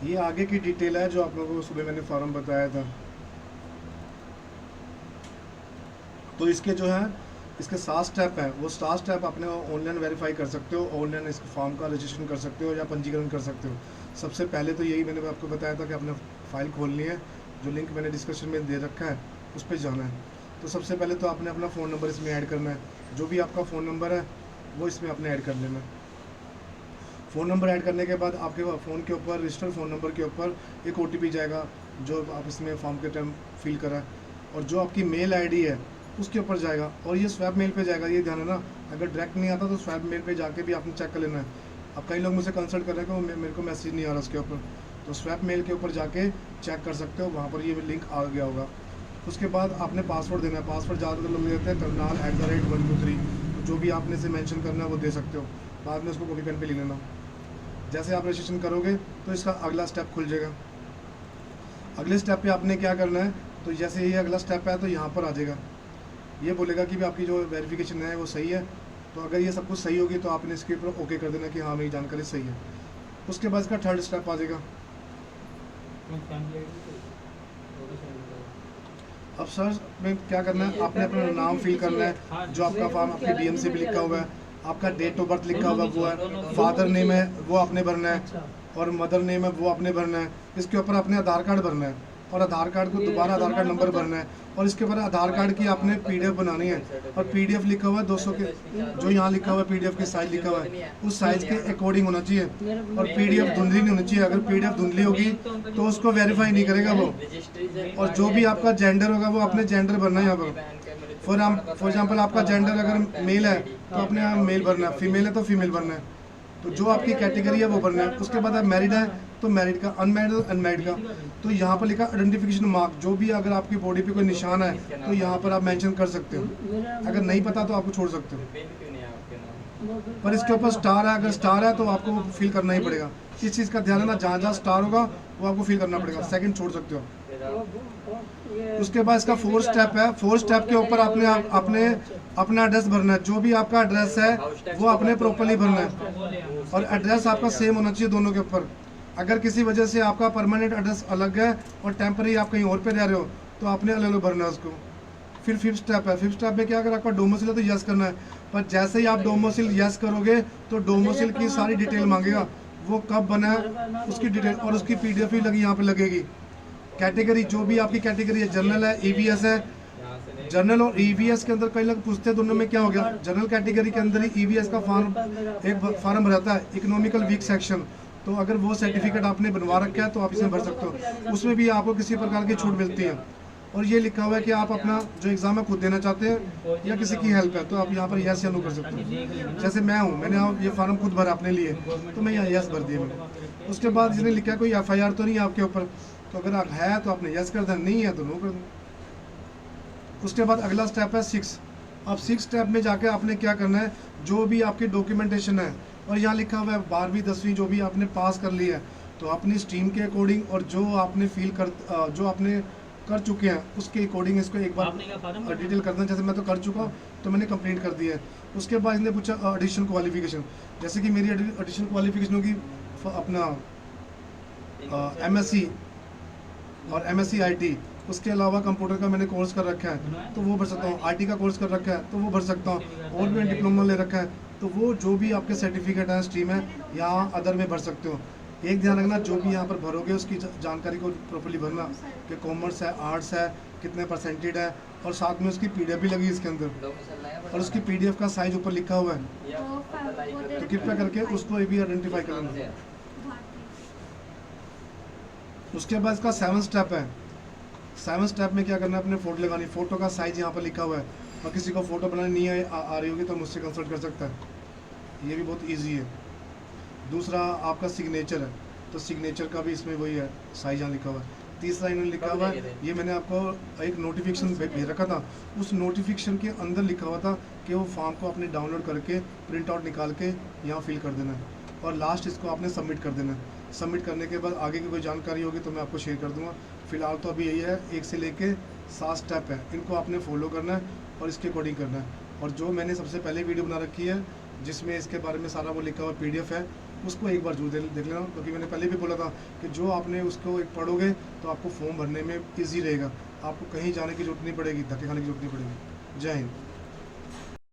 ये आगे की डिटेल है जो आप लोगों को सुबह मैंने फॉर्म बताया था। तो इसके जो है, इसके 7 स्टेप हैं, वो 7 स्टेप अपने ऑनलाइन वेरीफाई कर सकते हो, ऑनलाइन इस फॉर्म का रजिस्ट्रेशन कर सकते हो या पंजीकरण कर सकते हो। सबसे पहले तो यही मैंने आपको बताया था कि आपने फाइल खोलनी है, जो लिंक मैंने डिस्क्रिप्शन में दे रखा है उस पर जाना है। तो सबसे पहले तो आपने अपना फ़ोन नंबर इसमें ऐड करना है, जो भी आपका फ़ोन नंबर है वो इसमें आपने ऐड कर लेना है। फ़ोन नंबर ऐड करने के बाद आपके फ़ोन के ऊपर रजिस्टर्ड फ़ोन नंबर के ऊपर एक OTP जाएगा जो आप इसमें फॉर्म के टाइम फिल करा है, और जो आपकी मेल आईडी है उसके ऊपर जाएगा, और ये स्वैप मेल पे जाएगा। ये ध्यान है ना, अगर डायरेक्ट नहीं आता तो स्वैप मेल पे जाके भी आपने चेक कर लेना है। अब कई लोग मुझसे कंसल्ट कर रहे हैं कि मेरे को मैसेज नहीं आ रहा उसके ऊपर, तो स्वैप मेल के ऊपर जाके चेक कर सकते हो, वहाँ पर ये लिंक आ गया होगा। उसके बाद आपने पासवर्ड देना है। पासवर्ड ज़्यादातर लोग देते हैं करनाल@123, तो जो भी आपने इसे मेंशन करना है वो दे सकते हो, बाद में उसको कॉपी पेन पे लिख लेना। जैसे आप रजिस्ट्रेशन करोगे तो इसका अगला स्टेप खुल जाएगा। अगले स्टेप पे आपने क्या करना है, तो जैसे ये अगला स्टेप है तो यहाँ पर आ जाएगा, ये बोलेगा कि भी आपकी जो वेरिफिकेशन है वो सही है। तो अगर ये सब कुछ सही होगी तो आपने इसके ऊपर ओके कर देना कि हाँ मेरी जानकारी सही है। उसके बाद इसका थर्ड स्टेप आ जाएगा। अब सर में क्या करना है, आपने अपना नाम फिल करना है, जो आपका फॉर्म आपके DMC पे लिखा हुआ है, आपका डेट ऑफ बर्थ लिखा हुआ वो है, फादर नेम है वो आपने भरना है, और मदर नेम है वो आपने भरना है। इसके ऊपर अपने आधार कार्ड भरना है, और आधार कार्ड को दोबारा आधार कार्ड नंबर भरना है, और इसके ऊपर आधार कार्ड की आपने PDF बनानी है, और PDF लिखा हुआ है 200 के, जो यहाँ लिखा हुआ है PDF की साइज लिखा हुआ है उस साइज के अकॉर्डिंग होना चाहिए, और PDF धुंधली नहीं होनी चाहिए। अगर PDF धुंधली होगी तो उसको वेरीफाई नहीं करेगा वो। और जो भी आपका जेंडर होगा वो अपने जेंडर भरना है यहाँ पर। फॉर एग्जाम्पल आपका जेंडर अगर मेल है तो अपने यहाँ मेल भरना है, फीमेल है तो फीमेल भरना है, तो जो आपकी कैटेगरी है वो भरना है। उसके बाद आप मैरिड है तो मैरिड का, अनमैरिड है अनमैरिड का। तो यहाँ पर लिखा आइडेंटिफिकेशन मार्क, जो भी अगर आपकी बॉडी पे कोई निशान है तो यहाँ पर आप मेंशन कर सकते हो। अगर नहीं पता तो आपको छोड़ सकते हो, पर इसके ऊपर स्टार है, अगर स्टार है तो आपको वो फिल करना ही पड़ेगा। इस चीज़ का ध्यान है ना, जहाँ जहाँ स्टार होगा वो आपको फिल करना पड़ेगा, सेकंड छोड़ सकते हो। उसके बाद इसका 4 स्टेप है। 4 स्टेप के ऊपर आपने अपने अपना एड्रेस भरना है, जो भी आपका एड्रेस है वो आपने प्रॉपरली भरना है, और एड्रेस आपका सेम होना चाहिए दोनों के ऊपर। अगर किसी वजह से आपका परमानेंट एड्रेस अलग है और टेम्पररी आप कहीं और पे रह रहे हो तो आपने अलग अलग भरना है उसको। फिर 5th स्टेप है। 5th स्टेप में क्या, अगर आपका डोमिसाइल है तो यस करना है, पर जैसे ही आप डोमिसाइल यस करोगे तो डोमिसाइल की सारी डिटेल मांगेगा, वो कब बना है उसकी डिटेल, और उसकी PDF भी लगी यहाँ पे लगेगी। कैटेगरी, जो भी आपकी कैटेगरी है, जनरल है EVS है, जनरल और EVS के अंदर कई लोग पूछते हैं दोनों में क्या हो गया। जनरल कैटेगरी के अंदर ही EVS का फॉर्म, एक फॉर्म रहता है इकोनॉमिकल वीक सेक्शन, तो अगर वो सर्टिफिकेट आपने बनवा रखा है तो आप इसमें भर सकते हो, उसमें भी आपको किसी प्रकार की छूट मिलती है। और ये लिखा हुआ है कि आप अपना जो एग्ज़ाम है खुद देना चाहते हैं या किसी की हेल्प है, तो आप यहाँ पर यस या नो कर सकते हो। जैसे मैं हूँ, मैंने ये फार्म खुद भरा अपने लिए, तो मैं यहाँ यस भर दिया मैंने। उसके बाद इसने लिखा है कोई FIR तो नहीं है आपके ऊपर, तो अगर आप है तो आपने यस कर देना, नहीं है तो नो कर देना। उसके बाद अगला स्टेप है 6। अब 6 स्टेप में जाके आपने क्या करना है, जो भी आपकी डॉक्यूमेंटेशन है, और यहाँ लिखा हुआ है 12वीं 10वीं जो भी आपने पास कर लिया है, तो अपनी स्ट्रीम के अकॉर्डिंग और जो आपने जो आपने कर चुके हैं उसके अकॉर्डिंग इसको एक बार डिटेल करना। जैसे मैं तो कर चुका हूँ तो मैंने कंप्लीट कर दिया है। उसके बाद इसने पूछा एडिशनल क्वालिफिकेशन, जैसे कि मेरी एडिशनल क्वालिफिकेशन होगी अपना MSc और MSc IT, उसके अलावा कंप्यूटर का मैंने कोर्स कर रखा है तो वो भर सकता हूँ, IT का कोर्स कर रखा है तो वो भर सकता हूँ, और भी डिप्लोमा ले रखा है तो वो जो भी आपके सर्टिफिकेट है स्ट्रीम है यहाँ अदर में भर सकते हो। एक ध्यान रखना, जो भी यहाँ पर भरोगे उसकी जानकारी को प्रॉपर्ली भरना, कि कॉमर्स है, आर्ट्स है, कितने परसेंटेज है, और साथ में उसकी PDF भी लगी इसके अंदर, और उसकी PDF का साइज ऊपर लिखा हुआ है, तो कृपया करके उसको भी आइडेंटिफाई कर लेना। उसके बाद इसका 7th स्टेप है। 7th स्टेप में क्या करना है, अपने फ़ोटो लगानी, फ़ोटो का साइज़ यहाँ पर लिखा हुआ है, और किसी को फ़ोटो बनानी नहीं आ रही होगी तो मुझसे कंसल्ट कर सकता है, ये भी बहुत इजी है। दूसरा आपका सिग्नेचर है, तो सिग्नेचर का भी इसमें वही है, साइज यहाँ लिखा हुआ है। तीसरा इन्होंने लिखा हुआ है, ये मैंने आपको एक नोटिफिकेशन भेज रखा था, उस नोटिफिकेशन के अंदर लिखा हुआ था कि वो फॉर्म को आपने डाउनलोड करके प्रिंट आउट निकाल के यहाँ फिल कर देना है, और लास्ट इसको आपने सबमिट कर देना है। सबमिट करने के बाद आगे की कोई जानकारी होगी तो मैं आपको शेयर कर दूँगा। फिलहाल तो अभी यही है, 1 से लेके 7 स्टेप है, इनको आपने फॉलो करना है और इसके अकॉर्डिंग करना है। और जो मैंने सबसे पहले वीडियो बना रखी है जिसमें इसके बारे में सारा वो लिखा हुआ PDF है, उसको एक बार जरूर देख लेना, क्योंकि मैंने पहले भी बोला था कि जो आपने उसको एक पढ़ोगे तो आपको फॉर्म भरने में ईजी रहेगा, आपको कहीं जाने की जरूरत नहीं पड़ेगी, धक्के खाने की जरूरत नहीं पड़ेगी। जय हिंद।